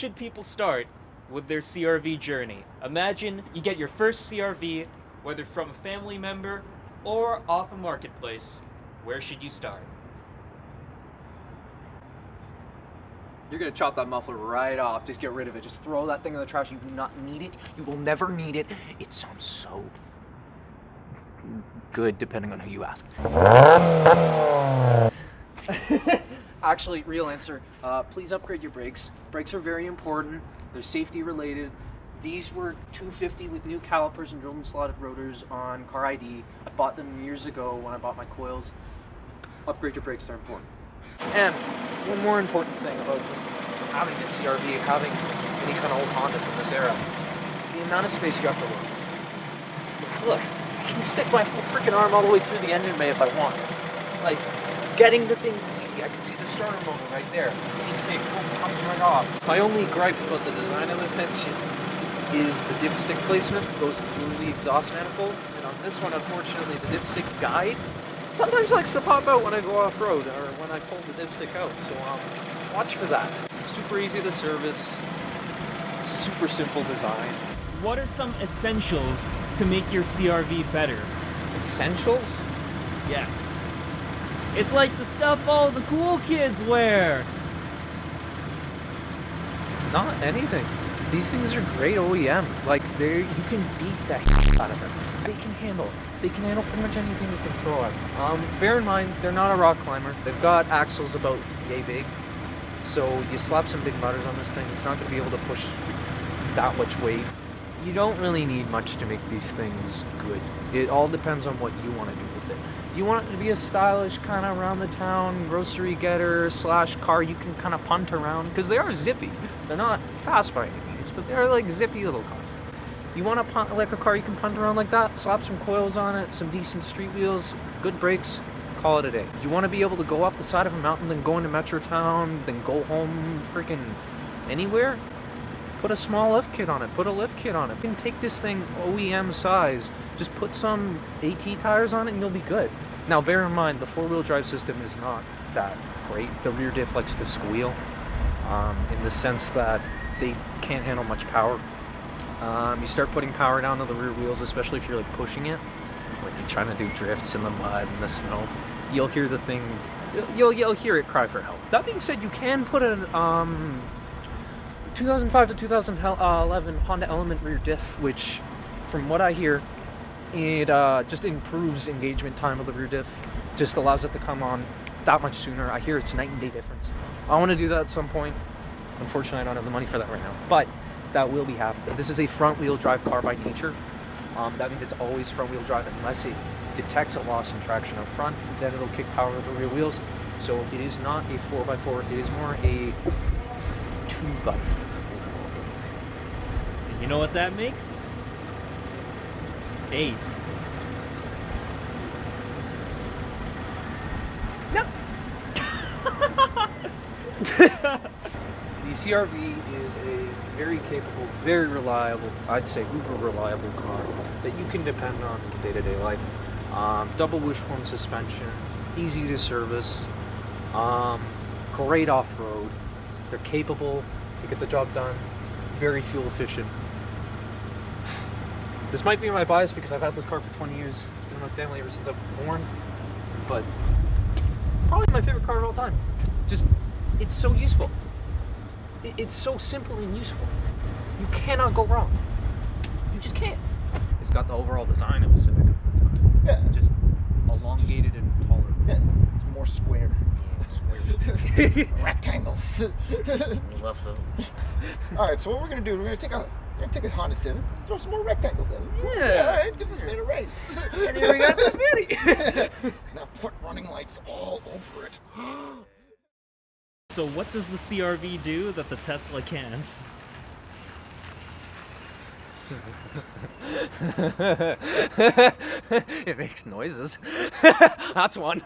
should people start with their CRV journey? Imagine you get your first CRV, whether from a family member or off a marketplace. Where should you start? You're gonna chop that muffler right off. Just get rid of it. Just throw that thing in the trash. You do not need it. You will never need it. It sounds so good, depending on who you ask. Actually, real answer. Please upgrade your brakes. Brakes are very important. They're safety related. These were $250 with new calipers and drilled and slotted rotors on Car ID. I bought them years ago when I bought my coils. Upgrade your brakes, they're important. And one more important thing about just having a CRV, having any kind of old Honda from this era, the amount of space you have to work. Look, I can stick my whole freaking arm all the way through the engine bay if I want. Like, getting the things is easy. I can see the starter motor right there. Intake, boom, comes right off. My only gripe about the design of this engine is the dipstick placement goes through the exhaust manifold. And on this one, unfortunately, the dipstick guide sometimes likes to pop out when I go off-road or when I pull the dipstick out. So watch for that. Super easy to service, super simple design. What are some essentials to make your CRV better? Essentials? Yes. It's like the stuff all the cool kids wear. Not anything. These things are great OEM. Like, you can beat the shit out of them. They can handle pretty much anything you can throw at them. Bear in mind, they're not a rock climber. They've got axles about yay big. So you slap some big motors on this thing, it's not going to be able to push that much weight. You don't really need much to make these things good. It all depends on what you want to do with it. You want it to be a stylish kind of around the town grocery getter / car you can kind of punt around, because they are zippy. They're not fast by any means, but they're like zippy little cars. You want to punt like a car you can punt around like that? Slap some coils on it, some decent street wheels, good brakes, call it a day. You want to be able to go up the side of a mountain, then go into Metro Town, then go home freaking anywhere? Put a small lift kit on it, put a lift kit on it. You can take this thing OEM size, just put some AT tires on it and you'll be good. Now bear in mind, the four-wheel drive system is not that great. The rear diff likes to squeal, in the sense that they can't handle much power. You start putting power down to the rear wheels, especially if you're like pushing it, like you're trying to do drifts in the mud and the snow, you'll hear the thing, you'll hear it cry for help. That being said, you can put a 2005 to 2011 Honda Element rear diff, which from what I hear, it just improves engagement time of the rear diff, just allows it to come on that much sooner. I hear it's night and day difference. I want to do that at some point. Unfortunately, I don't have the money for that right now, but that will be happening. This is a front-wheel drive car by nature. That means it's always front-wheel drive unless it detects a loss in traction up front. Then it'll kick power with the rear wheels. So it is not a 4x4. It is more a 2x4. And you know what that makes? 8. No. The CRV is a very capable, very reliable, I'd say uber reliable car that you can depend on in day-to-day life. Double wishbone suspension, easy to service, great off-road. They're capable, they get the job done, very fuel efficient. This might be my bias because I've had this car for 20 years. It's been in my family ever since I was born, but probably my favorite car of all time. Just, it's so useful. It's so simple and useful. You cannot go wrong. You just can't. It's got the overall design of a Civic. Yeah. Just elongated and taller. Yeah. It's more square. Yeah, squares. Rectangles. We love those. All right, so what we're gonna do? We're gonna take a Honda Civic, throw some more rectangles in it. Yeah. All right, give this man a race. And here we got this beauty. Now put running lights all over it. So what does the CRV do that the Tesla can't? It makes noises. That's one.